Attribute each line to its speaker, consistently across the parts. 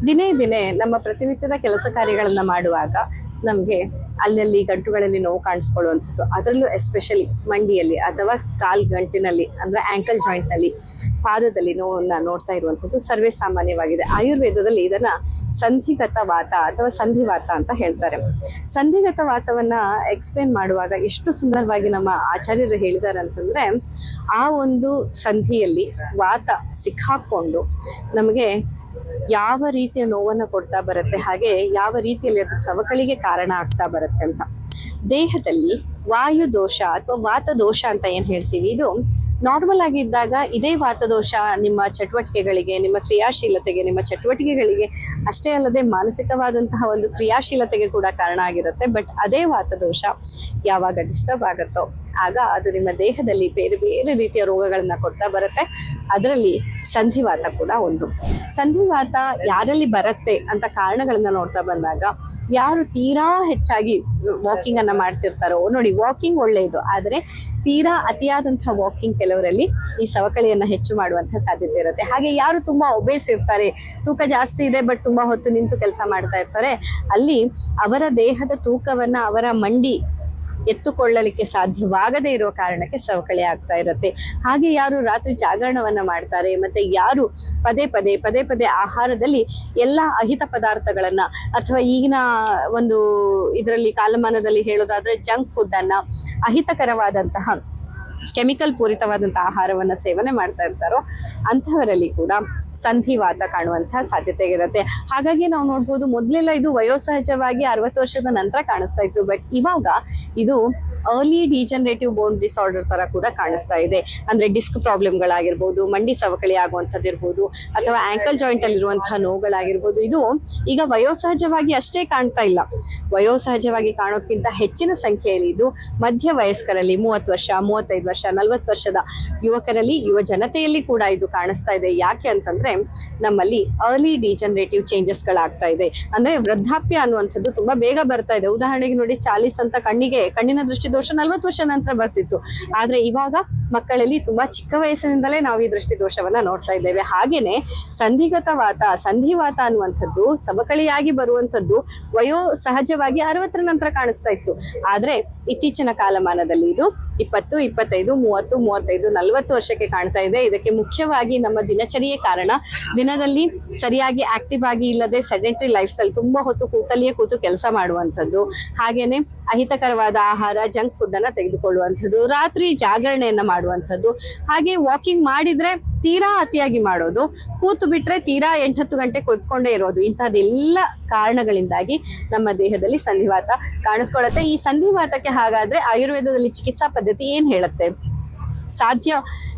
Speaker 1: ದಿನೇ ದಿನೇ ನಮ್ಮ ಪ್ರತಿನಿತ್ಯದ ಕೆಲಸ ಕಾರ್ಯಗಳನ್ನ ಮಾಡುವಾಗ ನಮಗೆ ಅಲ್ಲಲ್ಲಿ ಗಂಟುಗಳಲ್ಲಿ ನೋವು ಕಾಣಿಸ್ಕೊಳ್ಳುವಂಥದ್ದು, ಅದರಲ್ಲೂ ಎಸ್ಪೆಷಲಿ ಮಂಡಿಯಲ್ಲಿ ಅಥವಾ ಕಾಲ್ ಗಂಟಿನಲ್ಲಿ ಅಂದ್ರೆ ಆಂಕಲ್ ಜಾಯಿಂಟ್ ನಲ್ಲಿ, ಪಾದದಲ್ಲಿ ನೋವನ್ನ ನೋಡ್ತಾ ಇರುವಂಥದ್ದು ಸರ್ವೇ ಸಾಮಾನ್ಯವಾಗಿದೆ. ಆಯುರ್ವೇದದಲ್ಲಿ ಇದನ್ನ ಸಂಧಿಗತ ವಾತ ಅಥವಾ ಸಂಧಿವಾತ ಅಂತ ಹೇಳ್ತಾರೆ. ಸಂಧಿಗತ ವಾತವನ್ನ ಎಕ್ಸ್ಪ್ಲೇನ್ ಮಾಡುವಾಗ ಎಷ್ಟು ಸುಂದರವಾಗಿ ನಮ್ಮ ಆಚಾರ್ಯರು ಹೇಳಿದ್ದಾರೆ ಅಂತಂದ್ರೆ, ಆ ಒಂದು ಸಂಧಿಯಲ್ಲಿ ವಾತ ಸಿಕ್ಕಾಕೊಂಡು ನಮಗೆ ಯಾವ ರೀತಿಯ ನೋವನ್ನ ಕೊಡ್ತಾ ಬರುತ್ತೆ, ಹಾಗೆ ಯಾವ ರೀತಿಯಲ್ಲಿ ಅದು ಸವಕಳಿಗೆ ಕಾರಣ ಆಗ್ತಾ ಬರುತ್ತೆ ಅಂತ. ದೇಹದಲ್ಲಿ ವಾಯು ದೋಷ ಅಥವಾ ವಾತ ದೋಷ ಅಂತ ಏನ್ ಹೇಳ್ತೀವಿ, ಇದು ನಾರ್ಮಲ್ ಆಗಿ ಇದ್ದಾಗ ಇದೇ ವಾತದೋಷ ನಿಮ್ಮ ಚಟುವಟಿಕೆಗಳಿಗೆ, ನಿಮ್ಮ ಕ್ರಿಯಾಶೀಲತೆಗೆ, ನಿಮ್ಮ ಚಟುವಟಿಕೆಗಳಿಗೆ ಅಷ್ಟೇ ಅಲ್ಲದೆ ಮಾನಸಿಕವಾದಂತಹ ಒಂದು ಕ್ರಿಯಾಶೀಲತೆಗೆ ಕೂಡ ಕಾರಣ ಆಗಿರುತ್ತೆ. ಬಟ್ ಅದೇ ವಾತದೋಷ ಯಾವಾಗ ಡಿಸ್ಟರ್ಬ್ ಆಗುತ್ತೋ ಆಗ ಅದು ನಿಮ್ಮ ದೇಹದಲ್ಲಿ ಬೇರೆ ಬೇರೆ ರೀತಿಯ ರೋಗಗಳನ್ನ ಕೊಡ್ತಾ ಬರುತ್ತೆ. ಅದರಲ್ಲಿ ಸಂಧಿವಾತ ಕೂಡ ಒಂದು. ಸಂಧಿವಾತ ಯಾರಲ್ಲಿ ಬರುತ್ತೆ ಅಂತ ಕಾರಣಗಳನ್ನ ನೋಡ್ತಾ ಬಂದಾಗ, ಯಾರು ತೀರಾ ಹೆಚ್ಚಾಗಿ ವಾಕಿಂಗ್ ಅನ್ನ ಮಾಡ್ತಿರ್ತಾರೋ, ನೋಡಿ ವಾಕಿಂಗ್ ಒಳ್ಳೆಯದು, ಆದರೆ ತೀರಾ ಅತಿಯಾದಂತಹ ವಾಕಿಂಗ್ ಕೆಲವರಲ್ಲಿ ಈ ಸವಕಳಿಯನ್ನ ಹೆಚ್ಚು ಮಾಡುವಂತಹ ಸಾಧ್ಯತೆ ಇರುತ್ತೆ. ಹಾಗೆ ಯಾರು ತುಂಬಾ ಒಬೇಸ್ ಇರ್ತಾರೆ, ತೂಕ ಜಾಸ್ತಿ ಇದೆ ಬಟ್ ತುಂಬಾ ಹೊತ್ತು ನಿಂತು ಕೆಲಸ ಮಾಡ್ತಾ ಇರ್ತಾರೆ, ಅಲ್ಲಿ ಅವರ ದೇಹದ ತೂಕವನ್ನ ಅವರ ಮಂಡಿ ಎತ್ತುಕೊಳ್ಳಲಿಕ್ಕೆ ಸಾಧ್ಯವಾಗದೇ ಇರುವ ಕಾರಣಕ್ಕೆ ಸವಕಳಿ ಆಗ್ತಾ ಇರುತ್ತೆ. ಹಾಗೆ ಯಾರು ರಾತ್ರಿ ಜಾಗರಣವನ್ನ ಮಾಡ್ತಾರೆ, ಮತ್ತೆ ಯಾರು ಪದೇ ಪದೇ ಆಹಾರದಲ್ಲಿ ಎಲ್ಲ ಅಹಿತ ಪದಾರ್ಥಗಳನ್ನ ಅಥವಾ ಈಗಿನ ಒಂದು ಇದರಲ್ಲಿ ಕಾಲಮಾನದಲ್ಲಿ ಹೇಳೋದಾದ್ರೆ ಜಂಕ್ ಫುಡ್ ಅನ್ನ, ಅಹಿತಕರವಾದಂತಹ ಕೆಮಿಕಲ್ ಪೂರಿತವಾದಂತಹ ಆಹಾರವನ್ನ ಸೇವನೆ ಮಾಡ್ತಾ ಇರ್ತಾರೋ ಅಂಥವರಲ್ಲಿ ಕೂಡ ಸಂಧಿವಾತ ಕಾಣುವಂತಹ ಸಾಧ್ಯತೆ ಇರುತ್ತೆ. ಹಾಗಾಗಿ ನಾವು ನೋಡ್ಬೋದು, ಮೊದಲೆಲ್ಲ ಇದು ವಯೋಸಹಜವಾಗಿ 60 ವರ್ಷದ ನಂತರ ಕಾಣಿಸ್ತಾ ಇತ್ತು, ಬಟ್ ಇವಾಗ ಇದು ಅರ್ಲಿ ಡಿಜನರೇಟಿವ್ ಬೋನ್ ಡಿಸಾರ್ಡರ್ ತರ ಕೂಡ ಕಾಣಿಸ್ತಾ ಇದೆ. ಅಂದ್ರೆ ಡಿಸ್ಕ್ ಪ್ರಾಬ್ಲಮ್ಗಳಾಗಿರ್ಬೋದು, ಮಂಡಿ ಸವಕಳಿ ಆಗುವಂಥದ್ದು ಇರ್ಬೋದು, ಅಥವಾ ಆಂಕಲ್ ಜಾಯಿಂಟ್ ಅಲ್ಲಿ ಇರುವಂತಹ ನೋವುಗಳಾಗಿರ್ಬೋದು, ಇದು ಈಗ ವಯೋಸಹಜವಾಗಿ ಅಷ್ಟೇ ಕಾಣ್ತಾ ಇಲ್ಲ. ವಯೋಸಹಜವಾಗಿ ಕಾಣೋದ್ಕಿಂತ ಹೆಚ್ಚಿನ ಸಂಖ್ಯೆಯಲ್ಲಿ ಇದು ಮಧ್ಯ ವಯಸ್ಕರಲ್ಲಿ 30 ವರ್ಷ, 35 ವರ್ಷ, 40 ವರ್ಷದ ಯುವಕರಲ್ಲಿ, ಯುವ ಜನತೆಯಲ್ಲಿ ಕೂಡ ಇದು ಕಾಣಿಸ್ತಾ ಇದೆ. ಯಾಕೆ ಅಂತಂದ್ರೆ ನಮ್ಮಲ್ಲಿ ಅರ್ಲಿ ಡಿಜನರೇಟಿವ್ ಚೇಂಜಸ್ ಗಳಾಗ್ತಾ ಇದೆ. ಅಂದ್ರೆ ವೃದ್ಧಾಪ್ಯ ಅನ್ನುವಂಥದ್ದು ತುಂಬಾ ಬೇಗ ಬರ್ತಾ ಇದೆ. ಉದಾಹರಣೆಗೆ ನೋಡಿ, 40 ಅಂತ ಕಣ್ಣಿನ ದೃಷ್ಟಿ ದೋಷ 40 ವರ್ಷ ನಂತರ ಬರ್ತಿತ್ತು, ಆದ್ರೆ ಇವಾಗ ಮಕ್ಕಳಲ್ಲಿ ತುಂಬಾ ಚಿಕ್ಕ ವಯಸ್ಸಿನಿಂದಲೇ ನಾವು ಈ ದೃಷ್ಟಿ ದೋಷವನ್ನ ನೋಡ್ತಾ ಇದ್ದೇವೆ. ಹಾಗೇನೆ ಸಂಧಿಗತ ವಾತ, ಸಂಧಿವಾತ ಅನ್ನುವಂಥದ್ದು ಸವಕಳಿಯಾಗಿ ಬರುವಂಥದ್ದು ವಯೋ ಸಹಜವಾಗಿ 60ರ ನಂತರ ಕಾಣಿಸ್ತಾ ಇತ್ತು, ಆದ್ರೆ ಇತ್ತೀಚಿನ ಕಾಲಮಾನದಲ್ಲಿ ಇದು 20, 25, 30, 35, 40 ವರ್ಷಕ್ಕೆ ಕಾಣ್ತಾ ಇದೆ. ಇದಕ್ಕೆ ಮುಖ್ಯವಾಗಿ ನಮ್ಮ ದಿನಚರಿಯೇ ಕಾರಣ. ದಿನದಲ್ಲಿ ಸರಿಯಾಗಿ ಆಕ್ಟಿವ್ ಆಗಿ ಇಲ್ಲದೆ ಸೆಡೆಂಟರಿ ಲೈಫ್ ಸ್ಟೈಲ್, ತುಂಬಾ ಹೊತ್ತು ಕೂತಲ್ಲಿಯೇ ಕೂತು ಕೆಲಸ ಮಾಡುವಂಥದ್ದು, ಹಾಗೇನೆ ಅಹಿತಕರವಾದ ಆಹಾರ, ಜಂಕ್ ಫುಡ್ ಅನ್ನ ತೆಗೆದುಕೊಳ್ಳುವಂಥದ್ದು, ರಾತ್ರಿ ಜಾಗರಣೆಯನ್ನ ಮಾಡುವಂಥದ್ದು, ಹಾಗೆ ವಾಕಿಂಗ್ ಮಾಡಿದ್ರೆ ತೀರಾ ಅತಿಯಾಗಿ ಮಾಡೋದು, ಕೂತು ಬಿಟ್ರೆ ತೀರಾ 8-10 ಗಂಟೆ ಕುಳಿತುಕೊಂಡೇ ಇರೋದು, ಇಂತಹದೆಲ್ಲ ಕಾರಣಗಳಿಂದಾಗಿ ನಮ್ಮ ದೇಹದಲ್ಲಿ ಸಂಧಿವಾತ ಕಾಣಿಸ್ಕೊಳ್ಳುತ್ತೆ. ಈ ಸಂಧಿವಾತಕ್ಕೆ ಹಾಗಾದ್ರೆ ಆಯುರ್ವೇದದಲ್ಲಿ ಚಿಕಿತ್ಸಾ ಪದ್ಧತಿ ಏನ್ ಹೇಳುತ್ತೆ? ಸಾಧ್ಯ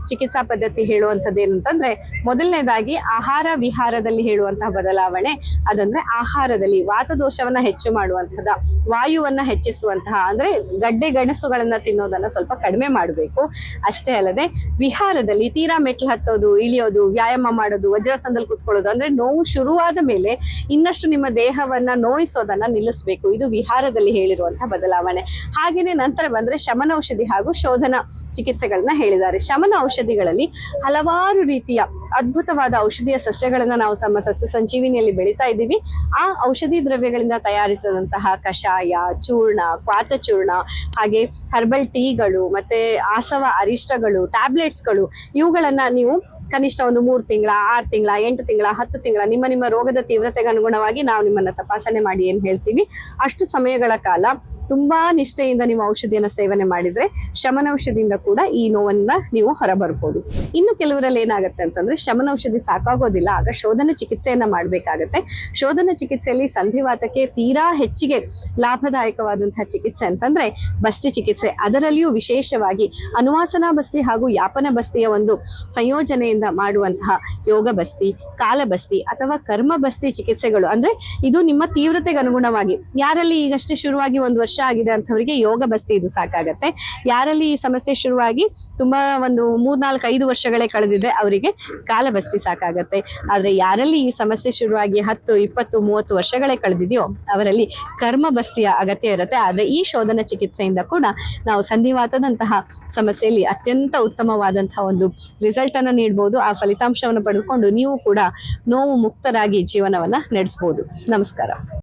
Speaker 1: ಚಿಕಿತ್ಸಾ ಪದ್ಧತಿ ಹೇಳುವಂಥದ್ದು ಏನಂತಂದ್ರೆ, ಮೊದಲನೇದಾಗಿ ಆಹಾರ ವಿಹಾರದಲ್ಲಿ ಹೇಳುವಂತಹ ಬದಲಾವಣೆ. ಅದಂದ್ರೆ ಆಹಾರದಲ್ಲಿ ವಾತದೋಷವನ್ನ ಹೆಚ್ಚು ಮಾಡುವಂತಹ, ವಾಯುವನ್ನ ಹೆಚ್ಚಿಸುವಂತಹ, ಅಂದ್ರೆ ಗಡ್ಡೆ ಗೆಣಸುಗಳನ್ನ ತಿನ್ನೋದನ್ನ ಸ್ವಲ್ಪ ಕಡಿಮೆ ಮಾಡಬೇಕು. ಅಷ್ಟೇ ಅಲ್ಲದೆ ವಿಹಾರದಲ್ಲಿ ತೀರಾ ಮೆಟ್ಲು ಹತ್ತೋದು, ಇಳಿಯೋದು, ವ್ಯಾಯಾಮ ಮಾಡೋದು, ವಜ್ರಾಸನದಲ್ಲಿ ಕೂತ್ಕೊಳ್ಳೋದು, ಅಂದ್ರೆ ನೋವು ಶುರುವಾದ ಮೇಲೆ ಇನ್ನಷ್ಟು ನಿಮ್ಮ ದೇಹವನ್ನ ನೋಯಿಸೋದನ್ನ ನಿಲ್ಲಿಸಬೇಕು. ಇದು ವಿಹಾರದಲ್ಲಿ ಹೇಳಿರುವಂತಹ ಬದಲಾವಣೆ. ಹಾಗೇನೆ ನಂತರ ಬಂದ್ರೆ ಶಮನ ಔಷಧಿ ಹಾಗೂ ಶೋಧನ ಚಿಕಿತ್ಸೆಗಳನ್ನ ಹೇಳಿದ್ದಾರೆ. ಶಮನ ಔಷಧಿಗಳಲ್ಲಿ ಹಲವಾರು ರೀತಿಯ ಅದ್ಭುತವಾದ ಔಷಧೀಯ ಸಸ್ಯಗಳನ್ನ ನಾವು ನಮ್ಮ ಸಸ್ಯ ಸಂಜೀವಿನಿಯಲ್ಲಿ ಬೆಳೀತಾ ಇದ್ದೀವಿ. ಆ ಔಷಧಿ ದ್ರವ್ಯಗಳಿಂದ ತಯಾರಿಸಿದಂತಹ ಕಷಾಯ, ಚೂರ್ಣ, ಕ್ವಾತ ಚೂರ್ಣ, ಹಾಗೆ ಹರ್ಬಲ್ ಟೀಗಳು, ಮತ್ತೆ ಆಸವ ಅರಿಷ್ಟಗಳು, ಟ್ಯಾಬ್ಲೆಟ್ಸ್ಗಳು, ಇವುಗಳನ್ನ ನೀವು ಕನಿಷ್ಠ ಒಂದು 3 ತಿಂಗಳ, 6 ತಿಂಗಳ, 8 ತಿಂಗಳ, 10 ತಿಂಗಳ ನಿಮ್ಮ ರೋಗದ ತೀವ್ರತೆಗೆ ಅನುಗುಣವಾಗಿ ನಾವು ನಿಮ್ಮನ್ನ ತಪಾಸಣೆ ಮಾಡಿ ಏನ್ ಹೇಳ್ತೀವಿ ಅಷ್ಟು ಸಮಯಗಳ ಕಾಲ ತುಂಬಾ ನಿಷ್ಠೆಯಿಂದ ನೀವು ಔಷಧಿಯನ್ನ ಸೇವನೆ ಮಾಡಿದ್ರೆ ಶಮನ ಔಷಧಿಯಿಂದ ಕೂಡ ಈ ನೋವನ್ನ ನೀವು ಹೊರಬರ್ಬೋದು. ಇನ್ನು ಕೆಲವರಲ್ಲಿ ಏನಾಗುತ್ತೆ ಅಂತಂದ್ರೆ, ಶಮನ ಔಷಧಿ ಸಾಕಾಗೋದಿಲ್ಲ, ಆಗ ಶೋಧನ ಚಿಕಿತ್ಸೆಯನ್ನ ಮಾಡ್ಬೇಕಾಗತ್ತೆ. ಶೋಧನ ಚಿಕಿತ್ಸೆಯಲ್ಲಿ ಸಂಧಿವಾತಕ್ಕೆ ತೀರಾ ಹೆಚ್ಚಿಗೆ ಲಾಭದಾಯಕವಾದಂತಹ ಚಿಕಿತ್ಸೆ ಅಂತಂದ್ರೆ ಬಸ್ತಿ ಚಿಕಿತ್ಸೆ. ಅದರಲ್ಲಿಯೂ ವಿಶೇಷವಾಗಿ ಅನುವಾಸನಾ ಬಸ್ತಿ ಹಾಗೂ ಯಾಪನ ಬಸ್ತಿಯ ಒಂದು ಸಂಯೋಜನೆಯಿಂದ ಮಾಡುವಂತಹ ಯೋಗ ಬಸ್ತಿ, ಕಾಲ ಬಸ್ತಿ ಅಥವಾ ಕರ್ಮ ಬಸ್ತಿ ಚಿಕಿತ್ಸೆಗಳು. ಅಂದ್ರೆ ಇದು ನಿಮ್ಮ ತೀವ್ರತೆಗೆ ಅನುಗುಣವಾಗಿ, ಯಾರಲ್ಲಿ ಈಗಷ್ಟೇ ಶುರುವಾಗಿ 1 ವರ್ಷ ಆಗಿದೆ ಅಂತವರಿಗೆ ಯೋಗ ಬಸ್ತಿ ಇದು ಸಾಕಾಗತ್ತೆ. ಯಾರಲ್ಲಿ ಈ ಸಮಸ್ಯೆ ಶುರುವಾಗಿ ತುಂಬಾ ಒಂದು 3-4-5 ವರ್ಷಗಳೇ ಕಳೆದಿದೆ ಅವರಿಗೆ ಕಾಲ ಬಸ್ತಿ ಸಾಕಾಗತ್ತೆ. ಆದ್ರೆ ಯಾರಲ್ಲಿ ಈ ಸಮಸ್ಯೆ ಶುರುವಾಗಿ 10, 20, 30 ವರ್ಷಗಳೇ ಕಳೆದಿದೆಯೋ ಅವರಲ್ಲಿ ಕರ್ಮ ಬಸ್ತಿಯ ಅಗತ್ಯ ಇರುತ್ತೆ. ಆದ್ರೆ ಈ ಶೋಧನ ಚಿಕಿತ್ಸೆಯಿಂದ ಕೂಡ ನಾವು ಸಂಧಿವಾತದಂತಹ ಸಮಸ್ಯೆಯಲ್ಲಿ ಅತ್ಯಂತ ಉತ್ತಮವಾದಂತಹ ಒಂದು ರಿಸಲ್ಟ್ ಅನ್ನ ನೀಡಬಹುದು. ಮಾಡ್ಬೋದು. ಆ ಫಲಿತಾಂಶವನ್ನು ಪಡೆದುಕೊಂಡು ನೀವು ಕೂಡ ನೋವು ಮುಕ್ತರಾಗಿ ಜೀವನವನ್ನ ನಡೆಸಬಹುದು. ನಮಸ್ಕಾರ.